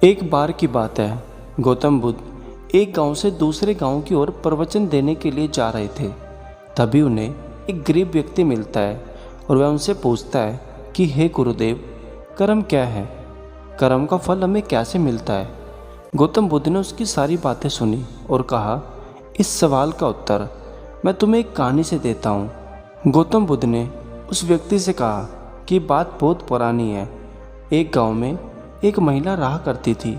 एक बार की बात है, गौतम बुद्ध एक गांव से दूसरे गांव की ओर प्रवचन देने के लिए जा रहे थे। तभी उन्हें एक गरीब व्यक्ति मिलता है और वह उनसे पूछता है कि हे गुरुदेव, कर्म क्या है? कर्म का फल हमें कैसे मिलता है? गौतम बुद्ध ने उसकी सारी बातें सुनी और कहा, इस सवाल का उत्तर मैं तुम्हें एक कहानी से देता हूँ। गौतम बुद्ध ने उस व्यक्ति से कहा कि बात बहुत पुरानी है। एक गांव में एक महिला रहा करती थी।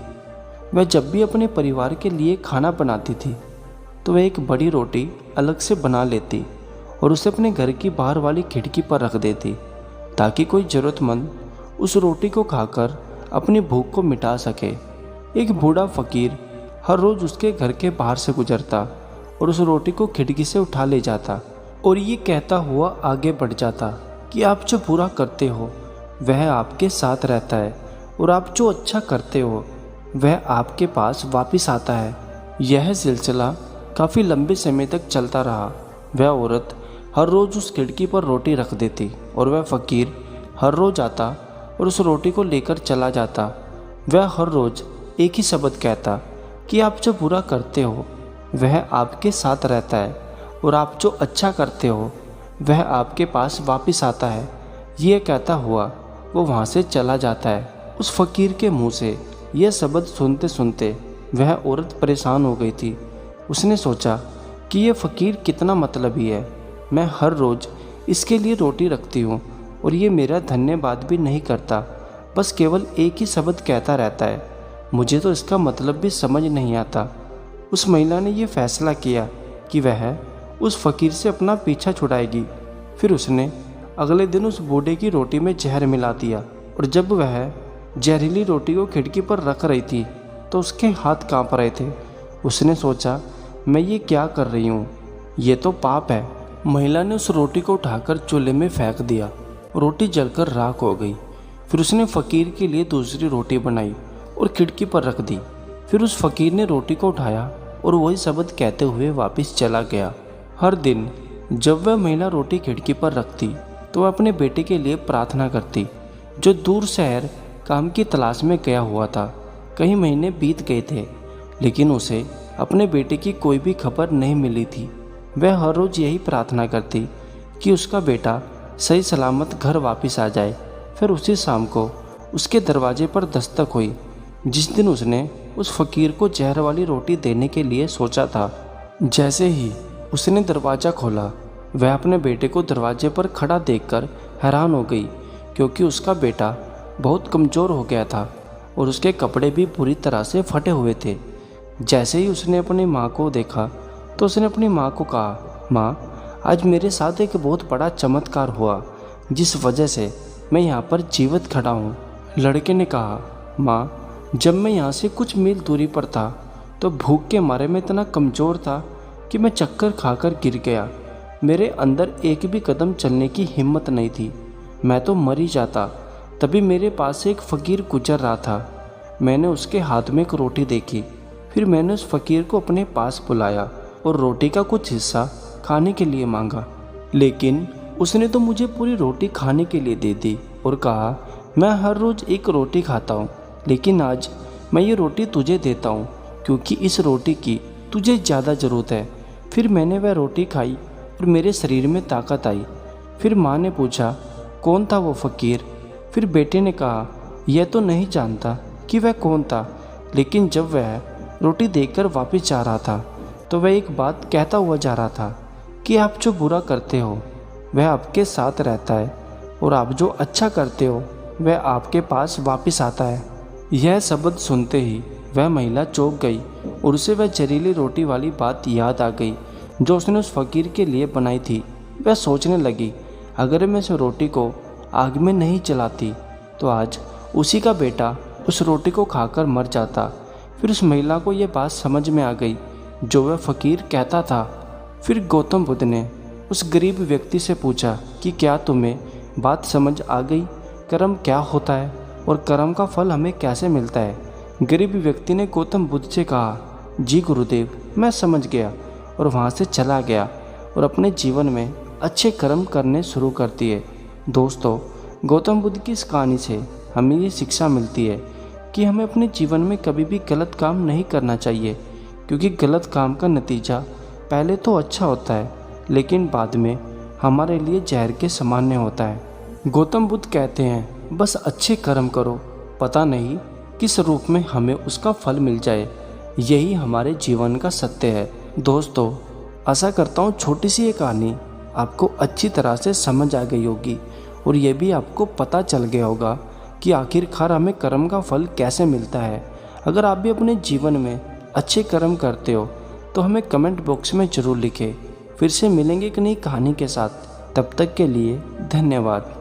वह जब भी अपने परिवार के लिए खाना बनाती थी तो वह एक बड़ी रोटी अलग से बना लेती और उसे अपने घर की बाहर वाली खिड़की पर रख देती ताकि कोई ज़रूरतमंद उस रोटी को खाकर अपनी भूख को मिटा सके। एक बूढ़ा फकीर हर रोज़ उसके घर के बाहर से गुजरता और उस रोटी को खिड़की से उठा ले जाता और ये कहता हुआ आगे बढ़ जाता कि आप जो बुरा करते हो वह आपके साथ रहता है और आप जो अच्छा करते हो वह आपके पास वापस आता है। यह सिलसिला काफ़ी लंबे समय तक चलता रहा। वह औरत हर रोज़ उस खिड़की पर रोटी रख देती और वह फ़कीर हर रोज़ आता और उस रोटी को लेकर चला जाता। वह हर रोज़ एक ही शब्द कहता कि आप जो बुरा करते हो वह आपके साथ रहता है और आप जो अच्छा करते हो वह आपके पास वापस आता है। यह कहता हुआ वो वहाँ से चला जाता है। उस फकीर के मुंह से यह शब्द सुनते सुनते वह औरत परेशान हो गई थी। उसने सोचा कि यह फकीर कितना मतलबी है। मैं हर रोज़ इसके लिए रोटी रखती हूँ और ये मेरा धन्यवाद भी नहीं करता, बस केवल एक ही शब्द कहता रहता है। मुझे तो इसका मतलब भी समझ नहीं आता। उस महिला ने यह फैसला किया कि वह उस फकीर से अपना पीछा छुड़ाएगी। फिर उसने अगले दिन उस बूढ़े की रोटी में जहर मिला दिया और जब वह जहरीली रोटी को खिड़की पर रख रही थी तो उसके हाथ कांप रहे थे। उसने सोचा, मैं ये क्या कर रही हूँ, ये तो पाप है। महिला ने उस रोटी को उठाकर चूल्हे में फेंक दिया। रोटी जलकर राख हो गई। फिर उसने फ़कीर के लिए दूसरी रोटी बनाई और खिड़की पर रख दी। फिर उस फ़कीर ने रोटी को उठाया और वही शब्द कहते हुए वापस चला गया। हर दिन जब वह महिला रोटी खिड़की पर रखती तो वह अपने बेटे के लिए प्रार्थना करती जो दूर शहर काम की तलाश में गया हुआ था। कई महीने बीत गए थे लेकिन उसे अपने बेटे की कोई भी खबर नहीं मिली थी। वह हर रोज़ यही प्रार्थना करती कि उसका बेटा सही सलामत घर वापस आ जाए। फिर उसी शाम को उसके दरवाजे पर दस्तक हुई। जिस दिन उसने उस फ़कीर को जहर वाली रोटी देने के लिए सोचा था, जैसे ही उसने दरवाज़ा खोला वह अपने बेटे को दरवाजे पर खड़ा देखकर हैरान हो गई क्योंकि उसका बेटा बहुत कमज़ोर हो गया था और उसके कपड़े भी पूरी तरह से फटे हुए थे। जैसे ही उसने अपनी माँ को देखा तो उसने अपनी माँ को कहा, माँ, आज मेरे साथ एक बहुत बड़ा चमत्कार हुआ जिस वजह से मैं यहाँ पर जीवित खड़ा हूँ। लड़के ने कहा, माँ, जब मैं यहाँ से कुछ मील दूरी पर था तो भूख के मारे मैं इतना कमज़ोर था कि मैं चक्कर खाकर गिर गया। मेरे अंदर एक भी कदम चलने की हिम्मत नहीं थी, मैं तो मर ही जाता। तभी मेरे पास से एक फ़कीर गुजर रहा था। मैंने उसके हाथ में एक रोटी देखी। फिर मैंने उस फ़कीर को अपने पास बुलाया और रोटी का कुछ हिस्सा खाने के लिए मांगा, लेकिन उसने तो मुझे पूरी रोटी खाने के लिए दे दी और कहा, मैं हर रोज़ एक रोटी खाता हूँ लेकिन आज मैं ये रोटी तुझे देता हूँ क्योंकि इस रोटी की तुझे ज़्यादा ज़रूरत है। फिर मैंने वह रोटी खाई और मेरे शरीर में ताकत आई। फिर माँ ने पूछा, कौन था वो फ़कीर? फिर बेटे ने कहा, यह तो नहीं जानता कि वह कौन था, लेकिन जब वह रोटी देकर वापस जा रहा था तो वह एक बात कहता हुआ जा रहा था कि आप जो बुरा करते हो वह आपके साथ रहता है और आप जो अच्छा करते हो वह आपके पास वापस आता है। यह शब्द सुनते ही वह महिला चौंक गई और उसे वह जहरीली रोटी वाली बात याद आ गई जो उसने उस फ़कीर के लिए बनाई थी। वह सोचने लगी, अगर मैं उस रोटी को आग में नहीं जलाती तो आज उसी का बेटा उस रोटी को खाकर मर जाता। फिर उस महिला को यह बात समझ में आ गई जो वह फ़कीर कहता था। फिर गौतम बुद्ध ने उस गरीब व्यक्ति से पूछा कि क्या तुम्हें बात समझ आ गई? कर्म क्या होता है और कर्म का फल हमें कैसे मिलता है? गरीब व्यक्ति ने गौतम बुद्ध से कहा, जी गुरुदेव, मैं समझ गया, और वहाँ से चला गया और अपने जीवन में अच्छे कर्म करने शुरू कर दिए। दोस्तों, गौतम बुद्ध की इस कहानी से हमें ये शिक्षा मिलती है कि हमें अपने जीवन में कभी भी गलत काम नहीं करना चाहिए, क्योंकि गलत काम का नतीजा पहले तो अच्छा होता है लेकिन बाद में हमारे लिए जहर के सामान्य होता है। गौतम बुद्ध कहते हैं बस अच्छे कर्म करो, पता नहीं किस रूप में हमें उसका फल मिल जाए। यही हमारे जीवन का सत्य है। दोस्तों, आशा करता हूँ छोटी सी ये कहानी आपको अच्छी तरह से समझ आ गई होगी और ये भी आपको पता चल गया होगा कि आखिरकार हमें कर्म का फल कैसे मिलता है। अगर आप भी अपने जीवन में अच्छे कर्म करते हो तो हमें कमेंट बॉक्स में ज़रूर लिखें। फिर से मिलेंगे एक नई कहानी के साथ, तब तक के लिए धन्यवाद।